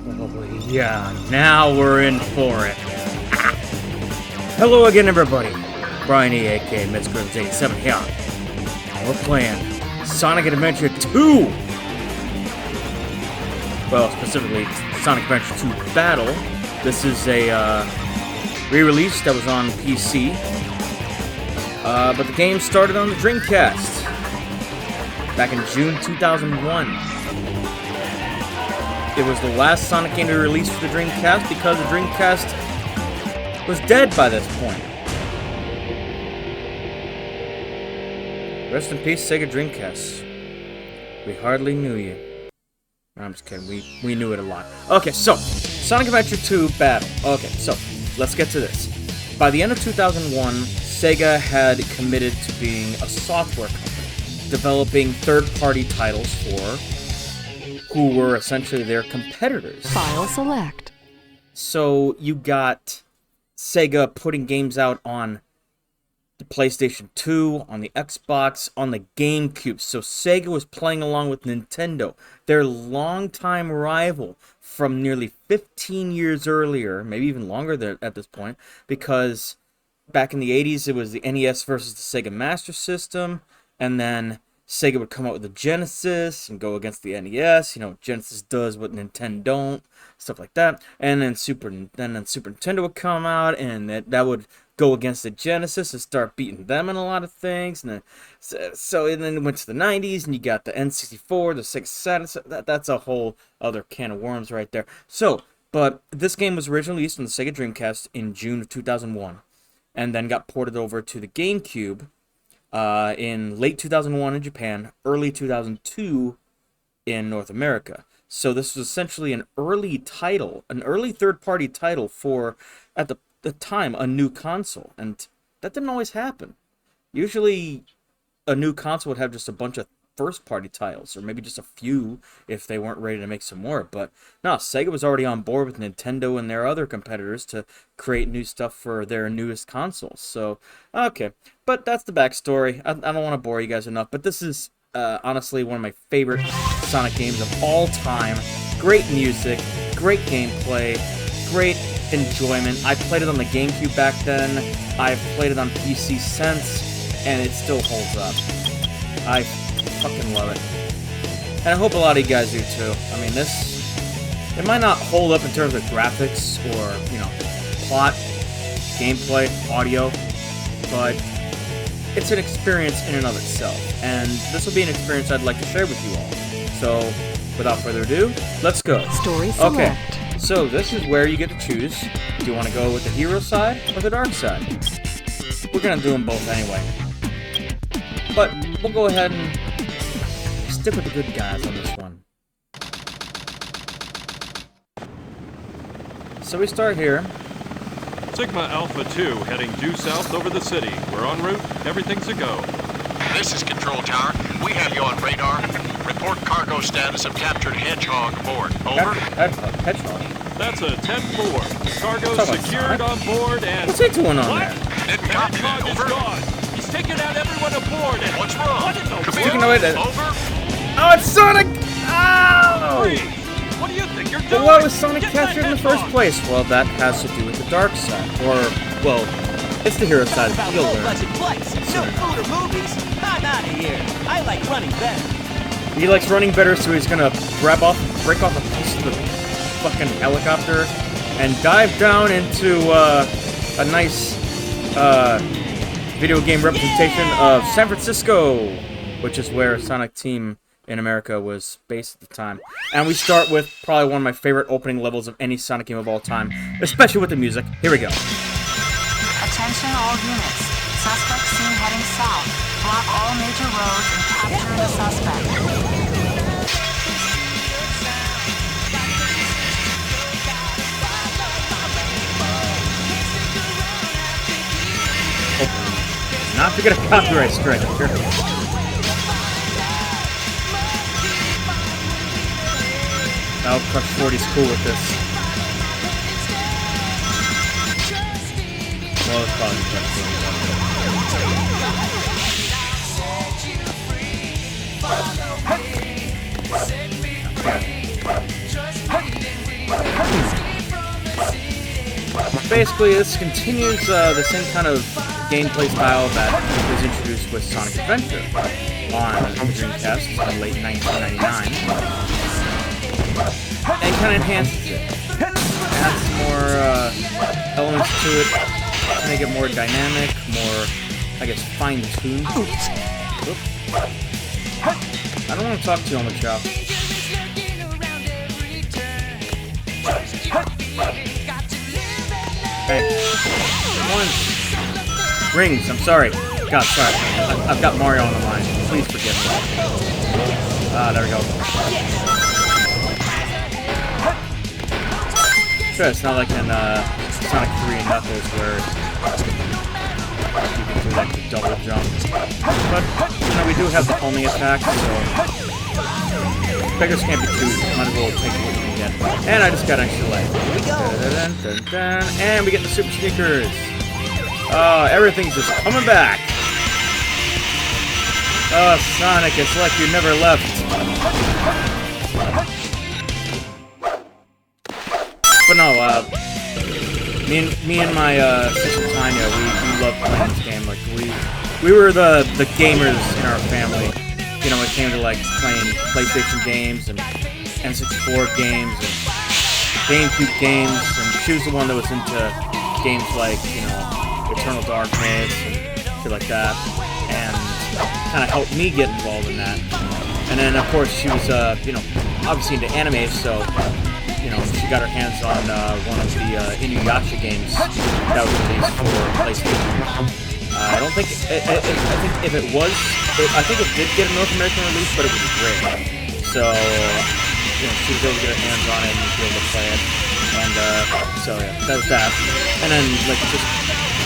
Oh, yeah, now we're in for it. Hello again, everybody. Brian E, aka Metscrims87 here. We're playing Sonic Adventure 2. Well, specifically, Sonic Adventure 2 Battle. This is a re-release that was on PC. But the game started on the Dreamcast back in June 2001. It was the last Sonic game to be released for the Dreamcast because the Dreamcast was dead by this point. Rest in peace, Sega Dreamcast. We hardly knew you. No, I'm just kidding. We knew it a lot. Okay, so Sonic Adventure 2 Battle. Okay, so let's get to this. By the end of 2001, Sega had committed to being a software company, developing third-party titles for who were essentially their competitors. File select. So you got Sega putting games out on the PlayStation 2, on the Xbox, on the GameCube. So Sega was playing along with Nintendo, their longtime rival from nearly 15 years earlier, maybe even longer at this point, because back in the 80s it was the NES versus the Sega Master System, and then Sega would come out with the Genesis and go against the NES. You know, Genesis does what Nintendo don't, stuff like that. And then Super Nintendo would come out, and that would go against the Genesis and start beating them in a lot of things. And then and then it went to the 90s, and you got the N64, the Sega Saturn. That's a whole other can of worms right there. So, but this game was originally released on the Sega Dreamcast in June of 2001, and then got ported over to the GameCube in late 2001 in Japan, early 2002 in North America. So this was essentially an early title, an early third-party title for, at the time, a new console. And that didn't always happen. Usually a new console would have just a bunch of first-party titles, or maybe just a few if they weren't ready to make some more. But no, Sega was already on board with Nintendo and their other competitors to create new stuff for their newest consoles. So, okay. But that's the backstory. I don't want to bore you guys enough, but this is honestly one of my favorite Sonic games of all time. Great music, great gameplay, great enjoyment. I played it on the GameCube back then. I've played it on PC since, and it still holds up. I fucking love it. And I hope a lot of you guys do too. I mean, it might not hold up in terms of graphics or, you know, plot, gameplay, audio, but it's an experience in and of itself. And this will be an experience I'd like to share with you all. So, without further ado, let's go. Story select. Okay, so this is where you get to choose. Do you want to go with the hero side or the dark side? We're going to do them both anyway. But we'll go ahead and stick with the good guys on this one. So we start here. Sigma Alpha 2 heading due south over the city. We're en route. Everything's a go. This is Control Tower. We have you on radar. Report cargo status of captured Hedgehog aboard. Over. Hedgehog? That's a 10-4. Cargo secured on board and... What's he doing on there? Didn't copy that. Hedgehog is Over. gone. He's taken out everyone aboard and... What's wrong? What in the Taking world? away Over. Oh, it's Sonic! Ow! Freeze! What do you think you're doing? But why was Sonic Get that captured in the first Hedgehog! place? Well, that has to do with the dark side. Or, well, it's the hero side. About You'll learn. low-budget flights, no food or movies. I'm out of here. I like running better. He likes running better, so he's gonna break off a piece of the fucking helicopter and dive down into a nice video game representation of San Francisco, which is where Sonic Team in America was based at the time. And we start with probably one of my favorite opening levels of any Sonic game of all time, especially with the music. Here we go. Attention all units. Suspect seen heading south. Block all major roads and capture the suspect. Not to get a copyright strike here. Oh, Crush 40's cool with this. Well, it's probably Crush 40. basically, this continues the same kind of gameplay style that was introduced with Sonic Adventure on the Dreamcast in late 1999, and kind of enhances it. Adds some more elements to it to make it more dynamic, more, I guess, fine-tuned. Oop. I don't want to talk to you on the chop. Hey, one. Rings, I'm sorry. God, sorry. I've got Mario on the mind. Please forgive me. Ah, there we go. Sure, it's not like in Sonic 3 and Knuckles where you can do like the double jump. But, you know, we do have the homing attack, so beggars can't be choosers. Might as well take what we can get. And I just got extra life. Here we go. And we get the super sneakers. Oh, everything's just coming back. Oh, Sonic, it's like you never left. But no, me and my sister Tanya, we love playing this game. Like we were the gamers in our family. You know, when it came to like playing PlayStation games and N64 games and GameCube games, and she was the one that was into games like, you know, Eternal Darkness and shit like that, and kind of helped me get involved in that. And then, of course, she was, you know, obviously into anime, so, you know, she got her hands on one of the Inuyasha games that was released for PlayStation. I don't think, I think if it was, I think it did get a North American release, but it was rare. So, you know, she was able to get her hands on it and be able to play it. And, so yeah, that was that. And then, like, just,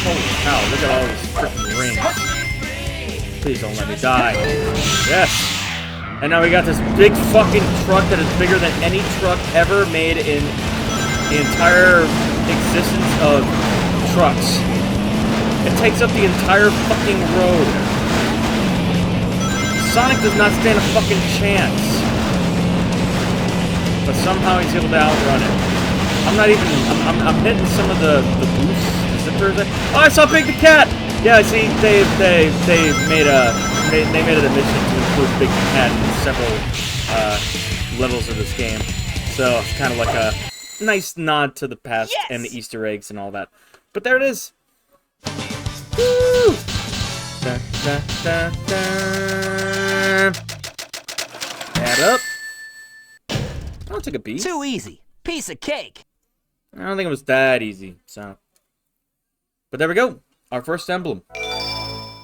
holy cow, look at all these freaking rings. Please don't let me die. Yes! And now we got this big fucking truck that is bigger than any truck ever made in the entire existence of trucks. It takes up the entire fucking road. Sonic does not stand a fucking chance. But somehow he's able to outrun it. I'm not even, I'm hitting some of the boosts, the zippers. Oh, I saw Big the Cat! Yeah, see, they made it a mission to include Big the Cat in several levels of this game. So it's kind of like a nice nod to the past and the Easter eggs and all that. But there it is. Woo! Da, da, da, da. Add up. I'll take a beat. Too easy. Piece of cake. I don't think it was that easy, so. But there we go. Our first emblem.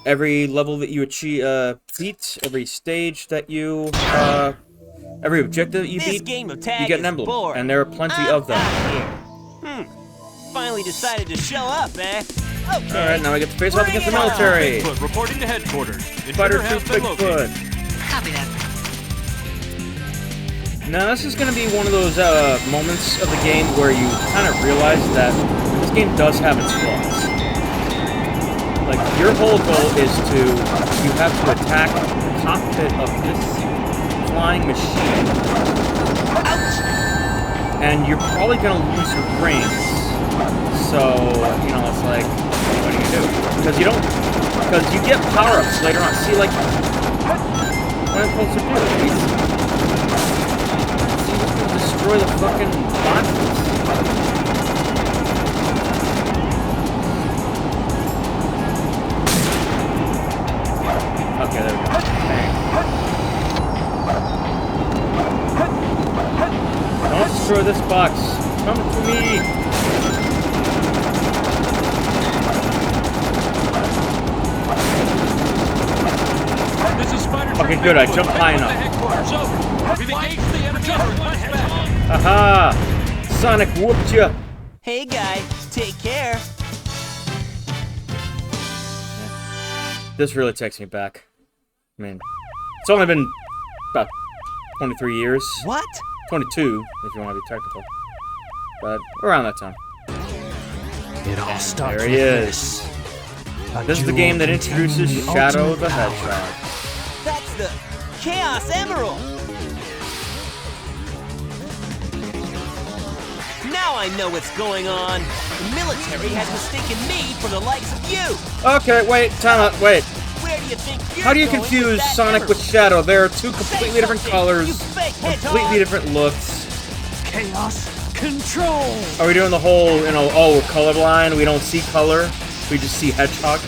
Every level that you achieve, beat, every stage that you, every objective that you This beat, game of tag you get an is emblem. boring. And there are plenty of them. Finally decided to show up, eh? Okay. Alright, now I get to face off Bring against the it on. military. Bigfoot reporting to headquarters. Spider Intruder has Tooth been located. Bigfoot. Copy that. Now this is going to be one of those moments of the game where you kind of realize that this game does have its flaws. Like, your whole goal is you have to attack the cockpit of this flying machine. Ouch! And you're probably going to lose your brains. So, you know, it's like, what do you do? Because you get power-ups later on. See, like, what am I supposed to do? Destroy the fucking boxes. Okay, there we go. Bang. Don't destroy this box. Come to me. This is Spider Okay, good. I jumped high enough. Headquarters, over. We've engaged the Intruder. Request back. Aha! Sonic whooped ya! Hey, guy. Take care. This really takes me back. I mean, it's only been about 23 years. What? 22, if you want to be technical. But around that time. It all starts There he is. This is the game that introduces Shadow the Hedgehog. That's the Chaos Emerald. Now Now I know what's going on. The military has mistaken me for the likes of you. Okay, wait, time out, wait. Where do you think you're How do you going with confuse that Sonic with emerald? Shadow? There are two completely different something, colors, you fake hedgehog. completely different looks. Chaos control. Are we doing the whole, you know, oh, we're colorblind, we don't see color, we just see Hedgehog?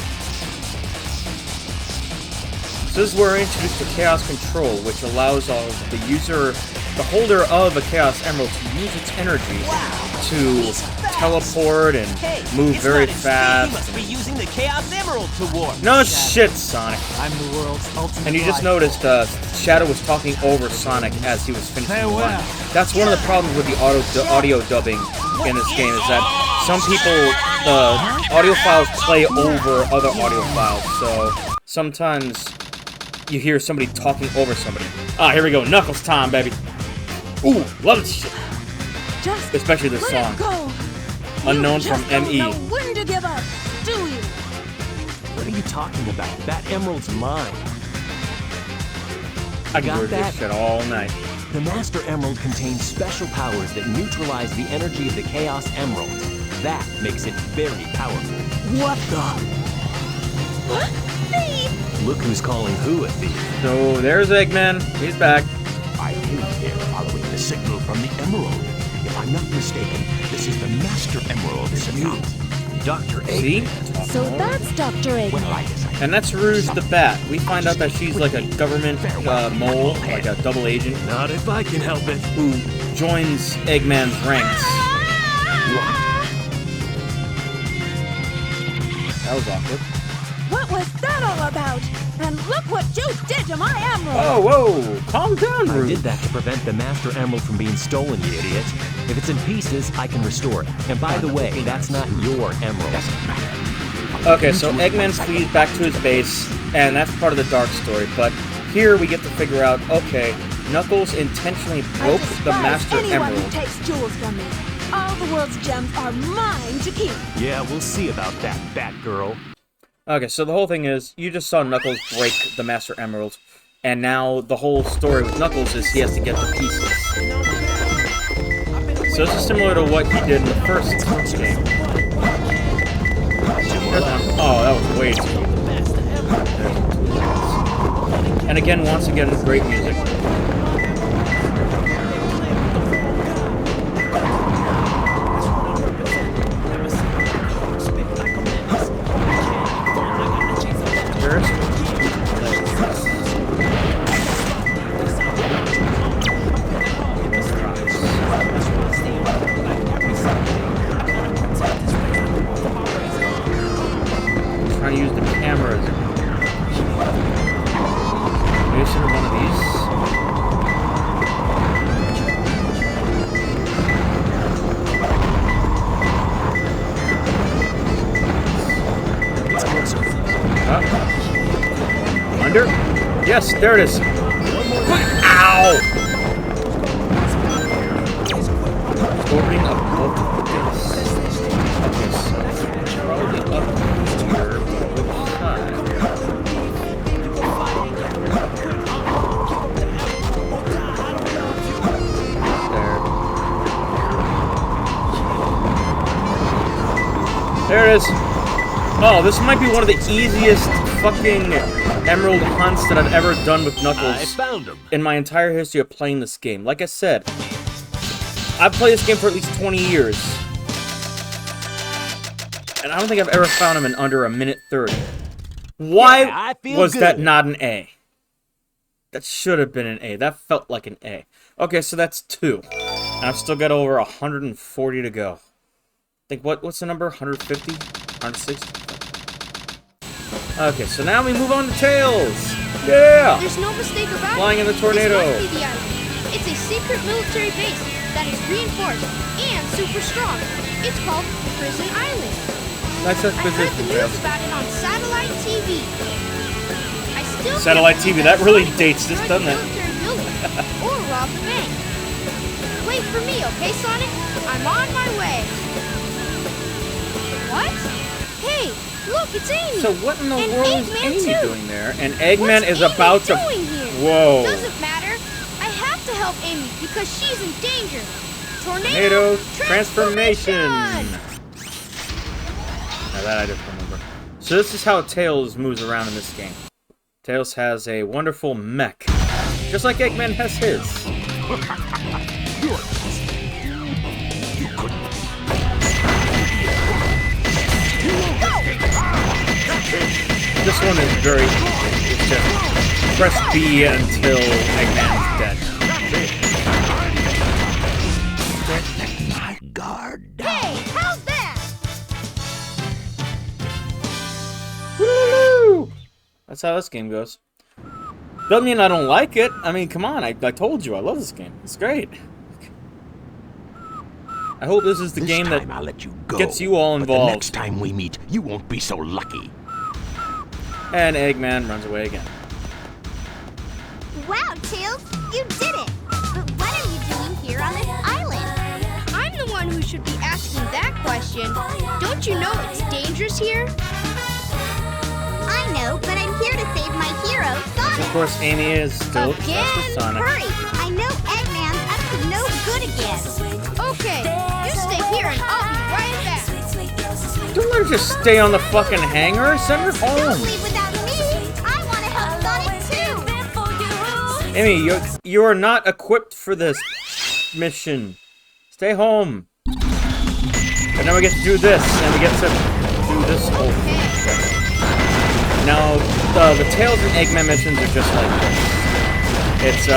So this is where we're introduced to Chaos Control, which allows the user, the holder of a Chaos Emerald, to use its energy to teleport and move it's very not in fast. Speed. He must be using the Chaos Emerald to warp. No shit, Sonic. I'm the world's ultimate. And you just life. noticed Shadow was talking over Sonic as he was finishing the line. Farewell. That's one of the problems with the audio dubbing in this game, is that some people, the audio files play over other audio files, so sometimes you hear somebody talking over somebody. Ah, here we go, Knuckles time, baby. Ooh, love this shit. Just Especially this let song. it go. Unknown You from just don't ME. know when to give up, do you? What are you talking about? That emerald's mine. I can Got word that? this shit all night. The Master Emerald contains special powers that neutralize the energy of the Chaos Emerald. That makes it very powerful. What the? What? Thief! Look who's calling who a thief. So there's Eggman. He's back. I think they're following the signal from the Emerald. If I'm not mistaken, this is the Master Emerald, is it not? Dr. See? So that's Dr. Eggman. Well, I guess I And that's Rouge the Bat. We find out that she's like a government mole, like a double agent, Not if I can help it. who joins Eggman's ranks. That was awkward. What was that all about? And look what you did to my emerald! Oh, whoa! Calm down, I Rouge. did that to prevent the Master Emerald from being stolen, you idiot. If it's in pieces, I can restore it. And by the way, that's not your emerald. Okay, so Eggman flees back to his base, and that's part of the dark story. But here we get to figure out, okay, Knuckles intentionally I broke despise the Master anyone Emerald. who takes jewels from me. All the world's gems are mine to keep. Yeah, we'll see about that, Batgirl. Okay, so the whole thing is, you just saw Knuckles break the Master Emerald, and now the whole story with Knuckles is he has to get the pieces. So this is similar to what he did in the first game. Oh, that was way too good. And again, once again, great music. Trying to use the cameras. Maybe should have one of these. It's closer. Under? Yes, there it is. Ow! Opening up both this. Okay, so probably up here. Which side? There it is. Oh, this might be one of the easiest fucking emerald hunts that I've ever done with I Knuckles found him. in my entire history of playing this game. Like I said, I've played this game for at least 20 years. And I don't think I've ever found him in under a minute 30. Why Yeah, I feel was that good. not an A? That should have been an A. That felt like an A. Okay, so that's 2. And I've still got over 140 to go. Think what's the number? 150? 160? Okay, so now we move on to Tails. Yeah! There's no mistake about Flying it. in the tornado. This must be the island. It's a secret military base that is reinforced and super strong. It's called Prison Island. Nice I heard exposition, the news Tails. about it on satellite TV. I still can't Satellite believe TV, that really Sonic dates this, destroyed doesn't the it? military building or robbed the bank. Wait for me, okay, Sonic? I'm on my way. What? Hey, look, it's Amy. So what in the And world is Eggman, Amy too. doing there? And Eggman What's is Amy about to... doing here? Whoa. Doesn't matter. I have to help Amy because she's in danger. Tornado transformation! Now that I just remember. So this is how Tails moves around in this game. Tails has a wonderful mech. Just like Eggman has his. This one is very easy. It's just press B until Eggman's dead. My guard. Hey, how's that? Woo! That's how this game goes. Doesn't mean I don't like it. I mean, come on. I told you I love this game. It's great. I hope this is the game that I'll let you go, gets you all but involved. the next time we meet, you won't be so lucky. And Eggman runs away again. Wow, Tails, you did it! But what are you doing here on this island? I'm the one who should be asking that question. Don't you know it's dangerous here? I know, but I'm here to save my hero, Sonic. Of course, Amy is still obsessed with Sonic. Hurry! I know Eggman's up to no good again. Okay, you stay here and I'll be right back. Don't let her just stay on the fucking hangar. Send her Don't home. leave without me. I want to help Sonic too. Amy, you are not equipped for this mission. Stay home. But now we get to do this, and we get to do this whole thing. Now, the Tails and Eggman missions are just like this. It's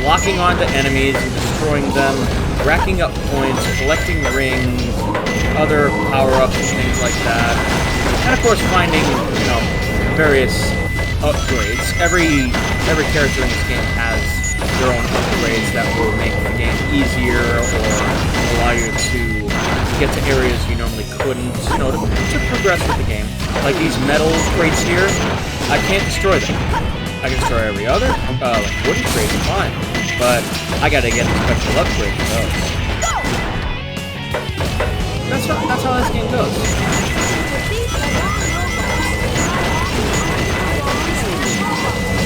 locking onto enemies and destroying them, racking up points, collecting rings, other power-ups and things like that. And of course finding, you know, various upgrades. Every character in this game has their own upgrades that will make the game easier or allow you to get to areas you normally couldn't, you know, to progress with the game. Like these metal crates here, I can't destroy them. I can destroy every other, like wooden crate, fine. But I gotta get a special upgrade for those. That's how this game goes.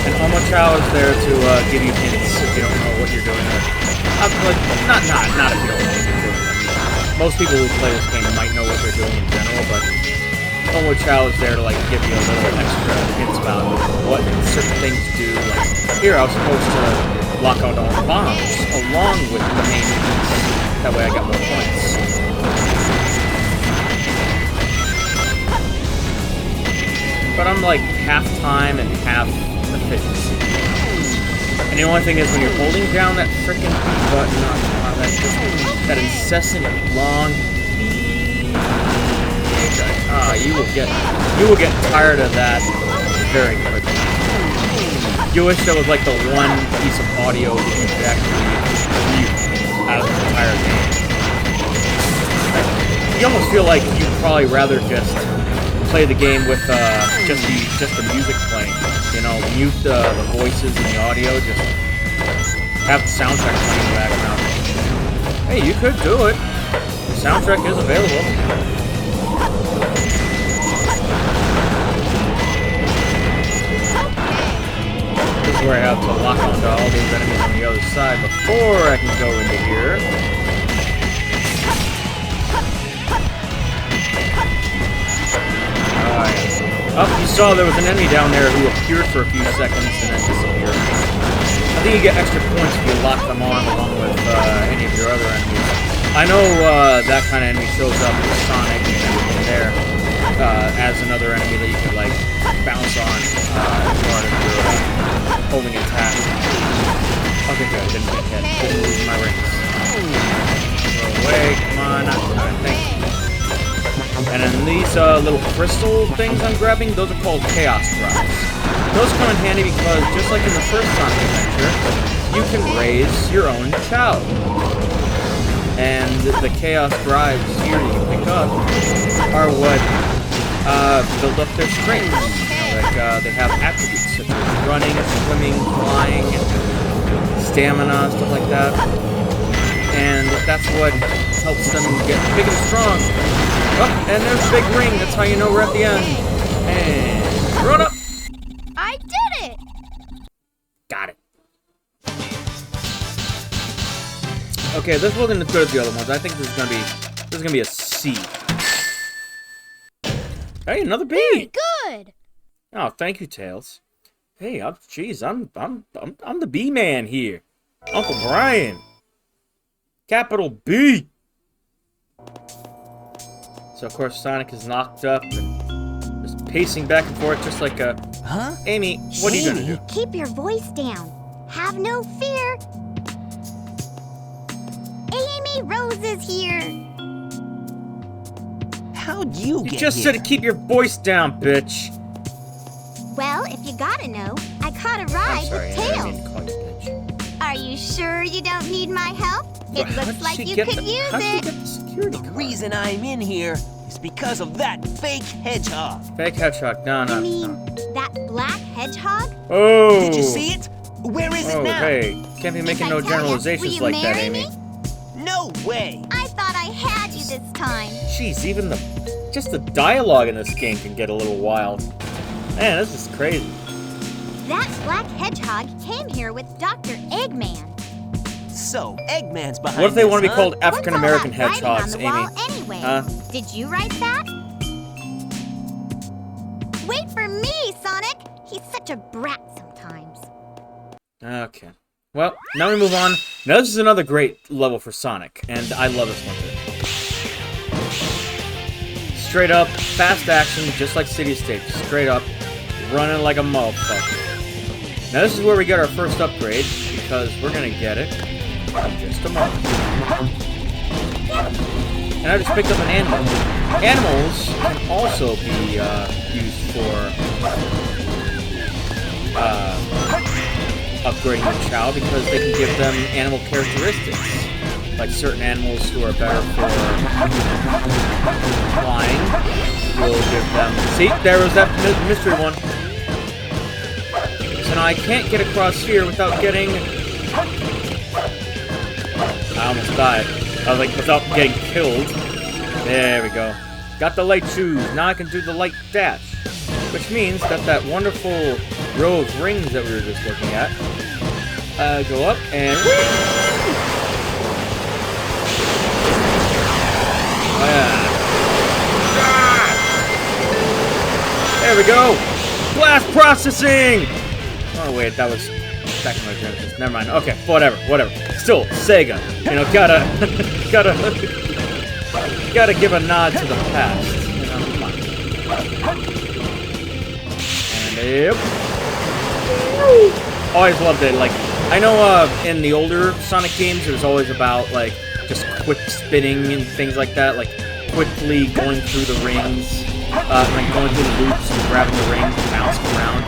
And Omochao is there to give you hints if you don't know what you're doing. Like, not if you don't know what you're doing. Most people who play this game might know what they're doing in general, but Omochao is there to like give you a little extra hints about what certain things do. Like here, I was supposed to lock out all the bombs along with the main piece. That way, I got more points. But I'm like half time and half efficiency. And the only thing is when you're holding down that frickin' button on that incessant long you will get tired of that very quickly. You wish there was like the one piece of audio that you could actually mute out of the entire game. You almost feel like you'd probably rather just play the game with just the music playing. You know, mute the voices and the audio, just have the soundtrack playing in the background. Hey, you could do it. The soundtrack is available. This is where I have to lock onto all those enemies on the other side before I can go into here. Oh, you saw there was an enemy down there who appeared for a few seconds and then disappeared. I think you get extra points if you lock them on along with any of your other enemies. I know that kind of enemy shows up with Sonic and everything there as another enemy that you can like bounce on as part of your holding attack. Okay, good. Didn't get hit. Didn't lose my rings. Go away. Come on. Thank you. And then these little crystal things I'm grabbing, those are called Chaos Drives. Those come in handy because, just like in the first Sonic Adventure, you can raise your own child. And the Chaos Drives here that you pick up are what build up their strength. You know, like they have attributes such as running, swimming, flying, stamina, stuff like that. And that's what helps them get big and strong. Oh, and there's a big ring. That's how you know we're at the end. And run up. I did it! Got it. Okay, this wasn't as good as the other ones. I think this is gonna be a C. Hey, another B. Very good. Oh, thank you, Tails. Hey, jeez, I'm the B man here, Uncle Brian. Capital B. So of course Sonic is knocked up and just pacing back and forth, just like a. Huh? Amy, what are you gonna do? Keep your voice down. Have no fear. Amy Rose is here. How'd you You get just here? said to keep your voice down, bitch. Well, if you gotta know, I caught a I'm ride sorry, with I didn't Tails. mean to call you bitch. Are you sure you don't need my help? It How looks did like she you get could the- use How'd she it. get the security The card? reason I'm in here is because of that fake hedgehog. Fake Hedgehog, no. You mean that black hedgehog? Oh! Did you see it? Where is Oh, it now? hey, can't be making If I no tell ya, generalizations will you like that, marry Amy. me? No way. I thought I had you this time. Jeez, even just the dialogue in this game can get a little wild. Man, this is crazy. That black hedgehog came here with Dr. Eggman. So, Eggman's behind What if they this, want to be huh? called African American What's all that hedgehogs, writing on Amy? the wall anyway? Huh? Did you write that? Wait for me, Sonic! He's such a brat sometimes. Okay. Well, now we move on. Now this is another great level for Sonic, and I love this one too. Straight up, fast action, just like City Stage. Straight up, running like a motherfucker. Now this is where we get our first upgrade, because we're gonna get it in just a moment. And I just picked up an animal. Animals can also be used for upgrading the Chow, because they can give them animal characteristics. Like certain animals who are better for flying will give them... See, there was that mystery one. So now I can't get across here without getting... I almost died. I was like, without getting killed. There we go. Got the light shoes. Now I can do the light dash. Which means that that wonderful row of rings that we were just looking at go up and... There we go! Blast processing! Oh wait, that was back in my Genesis. Never mind. Okay, whatever. Still, Sega. You know, gotta give a nod to the past. You know, come on. And yep. Always loved it. Like, I know in the older Sonic games, it was always about like just quick spinning and things like that, like quickly going through the rings, like going through the loops and grabbing the ring, bouncing around,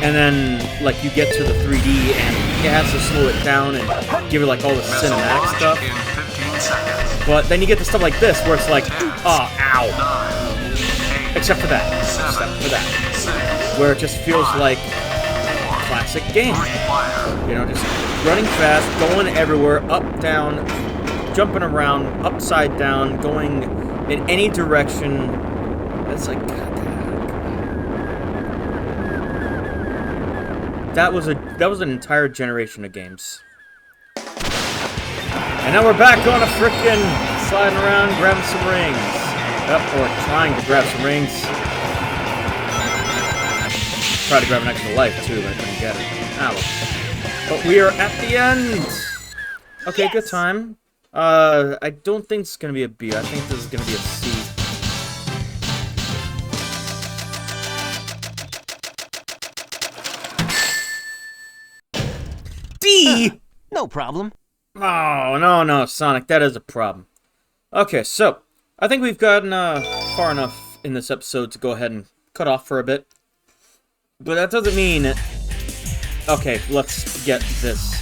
and then like you get to the 3D and it has to slow it down and give it like all the cinematic stuff. But then you get to stuff like this where it's like, oh, ow, except for that, where it just feels like classic game. You know, just running fast, going everywhere, up, down, jumping around, upside down, going in any direction. That's like, that was an entire generation of games. And now we're back on a frickin' sliding around, grabbing some rings. Or trying to grab some rings. Tried to grab an extra life too, but I couldn't get it. Ah, well. But we are at the end! Okay, yes. Good time. I don't think it's gonna be a B. I think this is gonna be a C. D! No problem. Oh, no, Sonic, that is a problem. Okay, so, I think we've gotten far enough in this episode to go ahead and cut off for a bit. But that doesn't mean... Okay, let's get this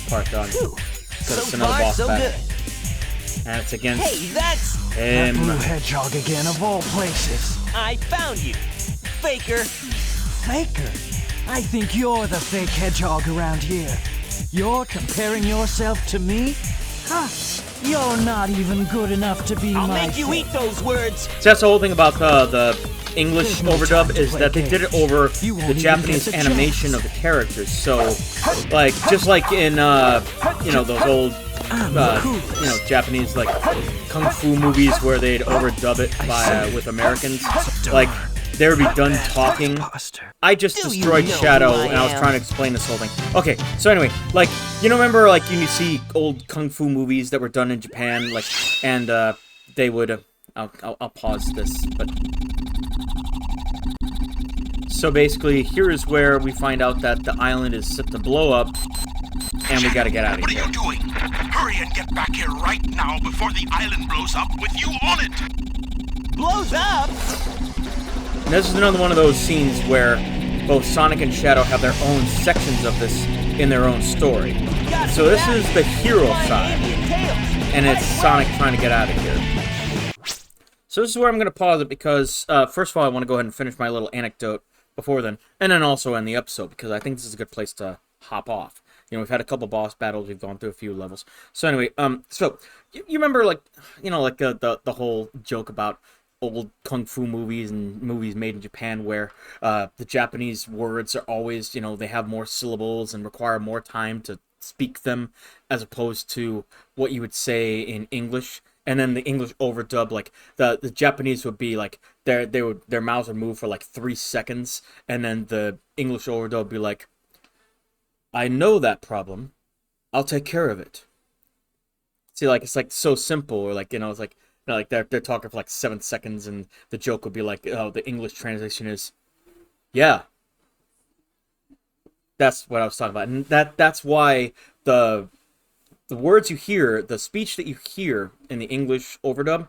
part done. Whew. So So it's another far, boss so battle. good. And it's against Hey, that's... That blue hedgehog again, of all places. I found you, Faker. Faker? I think you're the fake hedgehog around here. You're comparing yourself to me? Huh. You're not even good enough to be I'll my make you fake. eat those words. So that's the whole thing about the English There's no overdub time to is play that they did it games. over You won't the even Japanese get the animation chance. of the characters. So, like, just like in, you know, those old Japanese like kung fu movies where they'd overdub it by with Americans. Like they would be done talking. I just destroyed Shadow, and I was trying to explain this whole thing. Okay, so anyway, like remember like you see old kung fu movies that were done in Japan, like, and they would. I'll pause this, but. So basically, here is where we find out that the island is set to blow up, and we gotta get out of here. What are you doing? Hurry and get back here right now before the island blows up with you on it! Blows up? And this is another one of those scenes where both Sonic and Shadow have their own sections of this in their own story. So this is the hero side, and it's Sonic trying to get out of here. So this is where I'm going to pause it because, first of all, I want to go ahead and finish my little anecdote before then, and then also end the episode, because I think this is a good place to hop off. We've had a couple boss battles, we've gone through a few levels. So anyway, so you remember, like, like the whole joke about old kung fu movies and movies made in Japan where the Japanese words are always, they have more syllables and require more time to speak them as opposed to what you would say in English. And then the English overdub, like the Japanese would be like their mouths would move for like 3 seconds, and then the English overdub would be like, "I know that problem, I'll take care of it." See, like it's like so simple, or like it's like like they're talking for like 7 seconds, and the joke would be like, "Oh, the English translation is, yeah." That's what I was talking about, and that's why the words you hear, the speech that you hear in the English overdub,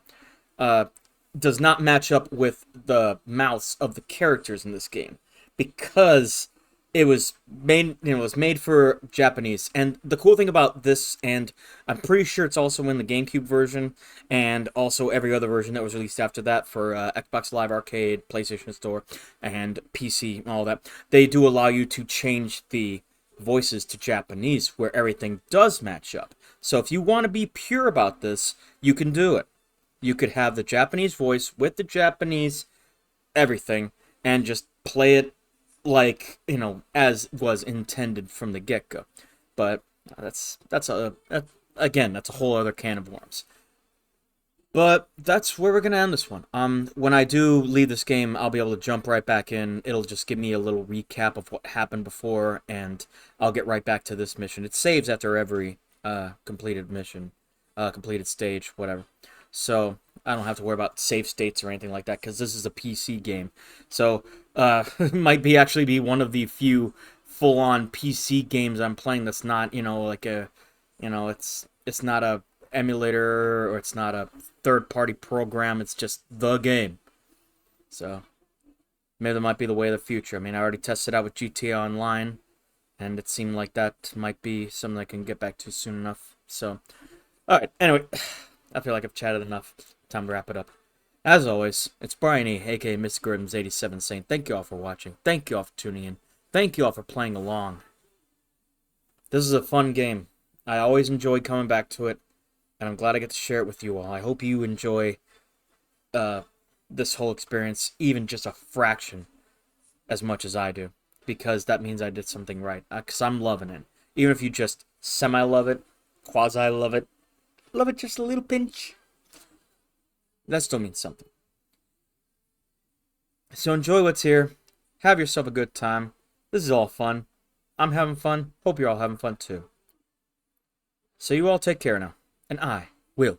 does not match up with the mouths of the characters in this game, because it was made for Japanese. And the cool thing about this, and I'm pretty sure it's also in the GameCube version, and also every other version that was released after that for Xbox Live Arcade, PlayStation Store, and PC, and all that, they do allow you to change the voices to Japanese where everything does match up. So if you want to be pure about this, you can do it. You could have the Japanese voice with the Japanese everything and just play it like, as was intended from the get-go. But again, that's a whole other can of worms. But that's where we're going to end this one. When I do leave this game, I'll be able to jump right back in. It'll just give me a little recap of what happened before, and I'll get right back to this mission. It saves after every completed mission, completed stage, whatever. So I don't have to worry about save states or anything like that, because this is a PC game. So it might actually be one of the few full-on PC games I'm playing that's not, like a, it's not a emulator, or it's not a third-party program, it's just the game. So maybe that might be the way of the future. I mean, I already tested out with GTA Online, and it seemed like that might be something I can get back to soon enough. So, alright, anyway, I feel like I've chatted enough. Time to wrap it up. As always, it's Brian E., aka Mr. Gordons87, saying thank you all for watching, thank you all for tuning in, thank you all for playing along. This is a fun game. I always enjoy coming back to it, and I'm glad I get to share it with you all. I hope you enjoy this whole experience, even just a fraction as much as I do, because that means I did something right, because I'm loving it. Even if you just semi-love it, quasi-love it just a little pinch, that still means something. So enjoy what's here, have yourself a good time. This is all fun. I'm having fun, hope you're all having fun too. So you all take care now, and I will